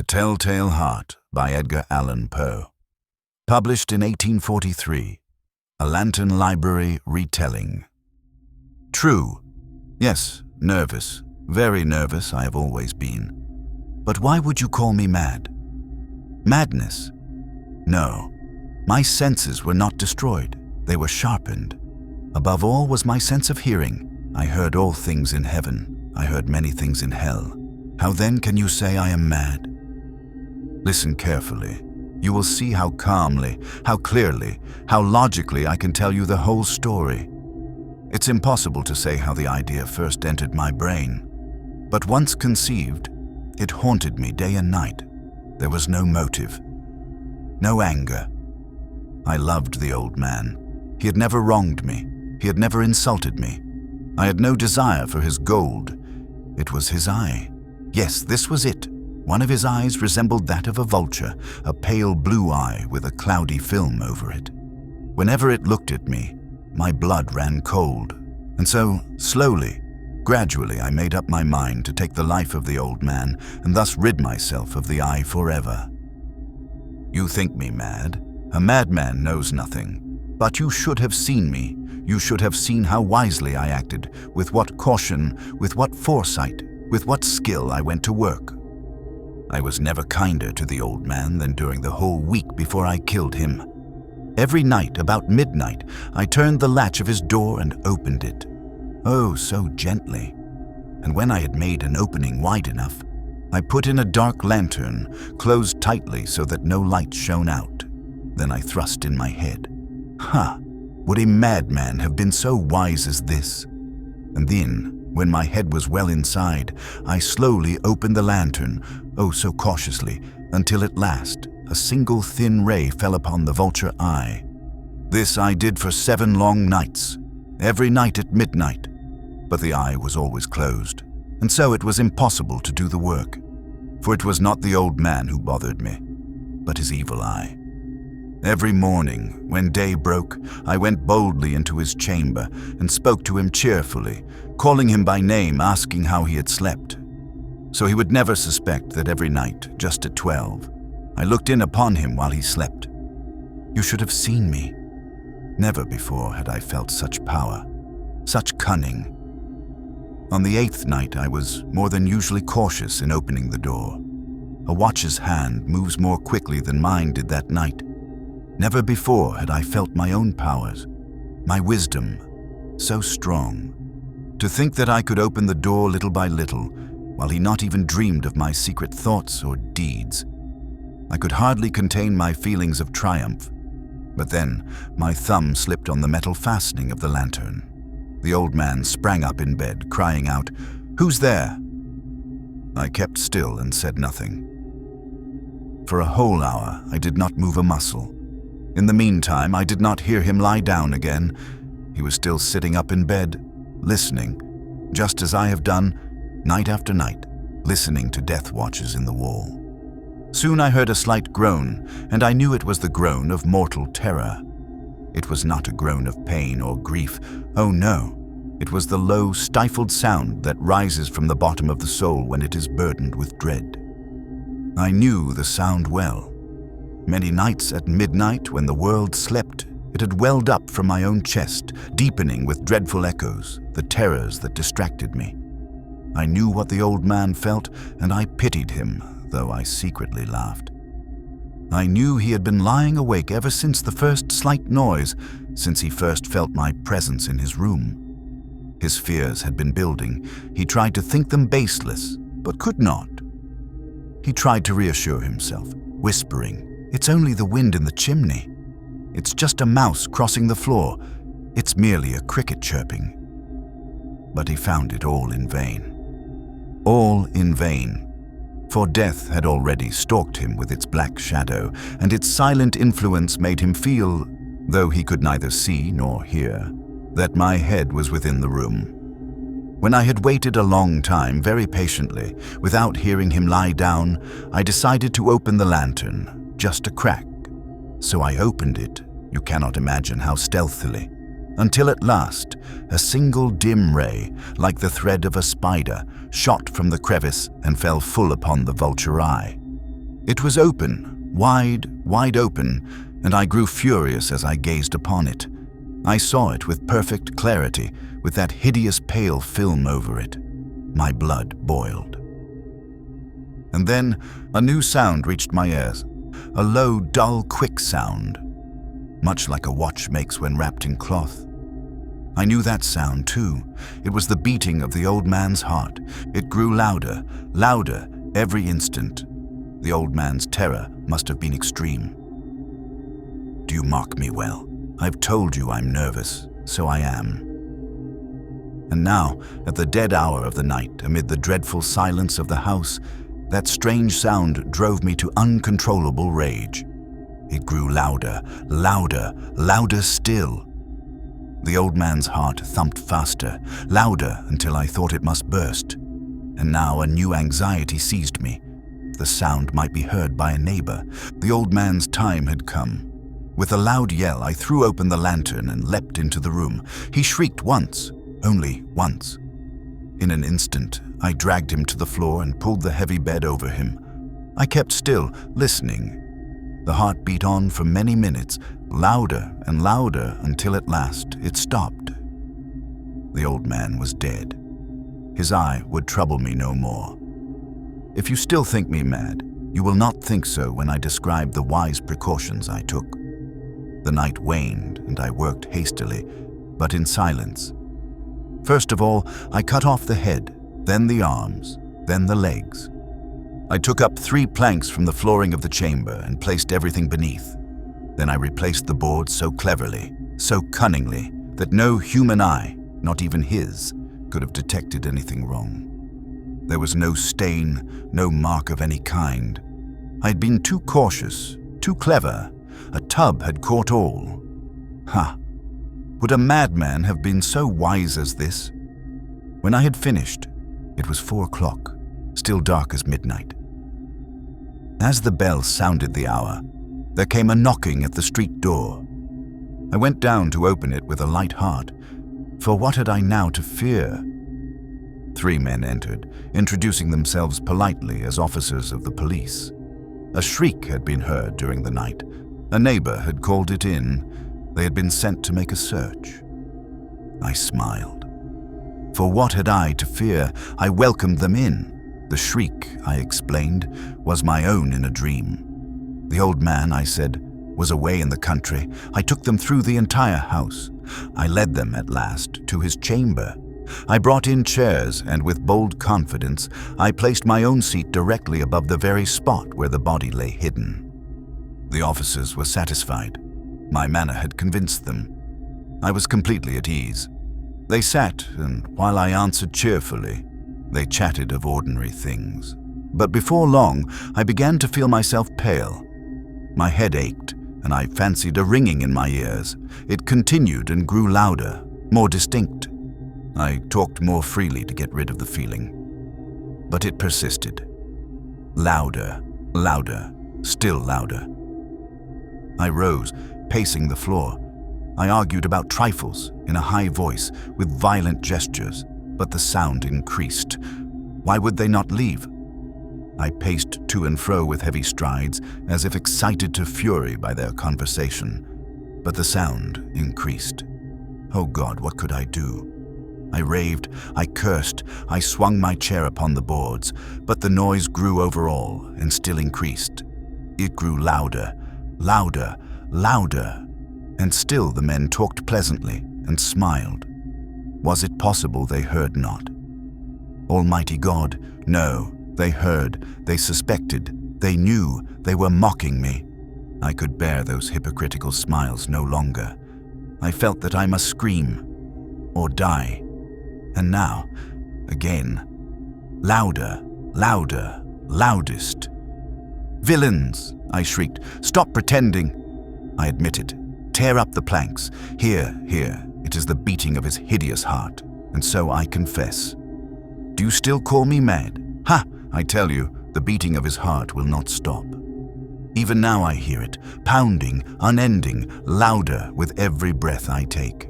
The Telltale Heart by Edgar Allan Poe. Published in 1843. A Lantern Library retelling. True. Yes, nervous. Very nervous I have always been. But why would you call me mad? Madness? No. My senses were not destroyed. They were sharpened. Above all was my sense of hearing. I heard all things in heaven. I heard many things in hell. How then can you say I am mad? Listen carefully. You will see how calmly, how clearly, how logically I can tell you the whole story. It's impossible to say how the idea first entered my brain. But once conceived, it haunted me day and night. There was no motive, no anger. I loved the old man. He had never wronged me. He had never insulted me. I had no desire for his gold. It was his eye. Yes, this was it. One of his eyes resembled that of a vulture, a pale blue eye with a cloudy film over it. Whenever it looked at me, my blood ran cold. And so, slowly, gradually, I made up my mind to take the life of the old man and thus rid myself of the eye forever. You think me mad? A madman knows nothing. But you should have seen me. You should have seen how wisely I acted, with what caution, with what foresight, with what skill I went to work. I was never kinder to the old man than during the whole week before I killed him. Every night, about midnight, I turned the latch of his door and opened it. Oh, so gently. And when I had made an opening wide enough, I put in a dark lantern, closed tightly so that no light shone out. Then I thrust in my head. Would a madman have been so wise as this? And then, when my head was well inside, I slowly opened the lantern, oh so cautiously, until at last a single thin ray fell upon the vulture eye. This I did for 7 long nights, every night at midnight. But the eye was always closed, and so it was impossible to do the work. For it was not the old man who bothered me, but his evil eye. Every morning, when day broke, I went boldly into his chamber and spoke to him cheerfully, calling him by name, asking how he had slept. So he would never suspect that every night, just at 12, I looked in upon him while he slept. You should have seen me. Never before had I felt such power, such cunning. On the 8th night, I was more than usually cautious in opening the door. A watch's hand moves more quickly than mine did that night. Never before had I felt my own powers, my wisdom, so strong. To think that I could open the door little by little, while he not even dreamed of my secret thoughts or deeds. I could hardly contain my feelings of triumph. But then my thumb slipped on the metal fastening of the lantern. The old man sprang up in bed, crying out, "Who's there?" I kept still and said nothing. For a whole hour I did not move a muscle. In the meantime, I did not hear him lie down again. He was still sitting up in bed, listening, just as I have done, night after night, listening to death watches in the wall. Soon I heard a slight groan, and I knew it was the groan of mortal terror. It was not a groan of pain or grief. Oh no, it was the low, stifled sound that rises from the bottom of the soul when it is burdened with dread. I knew the sound well. Many nights at midnight, when the world slept, it had welled up from my own chest, deepening with dreadful echoes, the terrors that distracted me. I knew what the old man felt, and I pitied him, though I secretly laughed. I knew he had been lying awake ever since the first slight noise, since he first felt my presence in his room. His fears had been building. He tried to think them baseless, but could not. He tried to reassure himself, whispering, "It's only the wind in the chimney. It's just a mouse crossing the floor. It's merely a cricket chirping." But he found it all in vain. All in vain. For death had already stalked him with its black shadow, and its silent influence made him feel, though he could neither see nor hear, that my head was within the room. When I had waited a long time, very patiently, without hearing him lie down, I decided to open the lantern. Just a crack. So I opened it, you cannot imagine how stealthily, until at last a single dim ray, like the thread of a spider, shot from the crevice and fell full upon the vulture eye. It was open, wide open, and I grew furious as I gazed upon it. I saw it with perfect clarity, with that hideous pale film over it. My blood boiled. And then a new sound reached my ears, a low, dull, quick sound, much like a watch makes when wrapped in cloth. I knew that sound too. It was the beating of the old man's heart. It grew louder, louder every instant. The old man's terror must have been extreme. Do you mark me well? I've told you I'm nervous, so I am. And now, at the dead hour of the night, amid the dreadful silence of the house, that strange sound drove me to uncontrollable rage. It grew louder, louder, louder still. The old man's heart thumped faster, louder until I thought it must burst. And now a new anxiety seized me. The sound might be heard by a neighbor. The old man's time had come. With a loud yell, I threw open the lantern and leapt into the room. He shrieked once, only once. In an instant, I dragged him to the floor and pulled the heavy bed over him. I kept still, listening. The heart beat on for many minutes, louder and louder, until at last it stopped. The old man was dead. His eye would trouble me no more. If you still think me mad, you will not think so when I describe the wise precautions I took. The night waned, and I worked hastily, but in silence. First of all, I cut off the head, then the arms, then the legs. I took up 3 planks from the flooring of the chamber and placed everything beneath. Then I replaced the boards so cleverly, so cunningly, that no human eye, not even his, could have detected anything wrong. There was no stain, no mark of any kind. I had been too cautious, too clever. A tub had caught all. Ha! Would a madman have been so wise as this? When I had finished, it was 4 o'clock, still dark as midnight. As the bell sounded the hour, there came a knocking at the street door. I went down to open it with a light heart, for what had I now to fear? 3 men entered, introducing themselves politely as officers of the police. A shriek had been heard during the night. A neighbor had called it in. They had been sent to make a search. I smiled. For what had I to fear? I welcomed them in. The shriek, I explained, was my own in a dream. The old man, I said, was away in the country. I took them through the entire house. I led them at last to his chamber. I brought in chairs, and with bold confidence, I placed my own seat directly above the very spot where the body lay hidden. The officers were satisfied. My manner had convinced them. I was completely at ease. They sat, and while I answered cheerfully, they chatted of ordinary things. But before long, I began to feel myself pale. My head ached, and I fancied a ringing in my ears. It continued and grew louder, more distinct. I talked more freely to get rid of the feeling. But it persisted. Louder, louder, still louder. I rose, pacing the floor. I argued about trifles in a high voice with violent gestures, but the sound increased. Why would they not leave? I paced to and fro with heavy strides, as if excited to fury by their conversation. But the sound increased. Oh God, what could I do? I raved, I cursed, I swung my chair upon the boards, but the noise grew over all and still increased. It grew louder, louder, louder, and still the men talked pleasantly and smiled. Was it possible they heard not? Almighty God, no, they heard, they suspected, they knew, they were mocking me. I could bear those hypocritical smiles no longer. I felt that I must scream or die. And now, again, louder, louder, loudest. "Villains!" I shrieked. "Stop pretending!" I admitted. "Tear up the planks. Here, it is the beating of his hideous heart, and so I confess. Do you still call me mad? Ha! I tell you, the beating of his heart will not stop. Even now I hear it, pounding, unending, louder with every breath I take.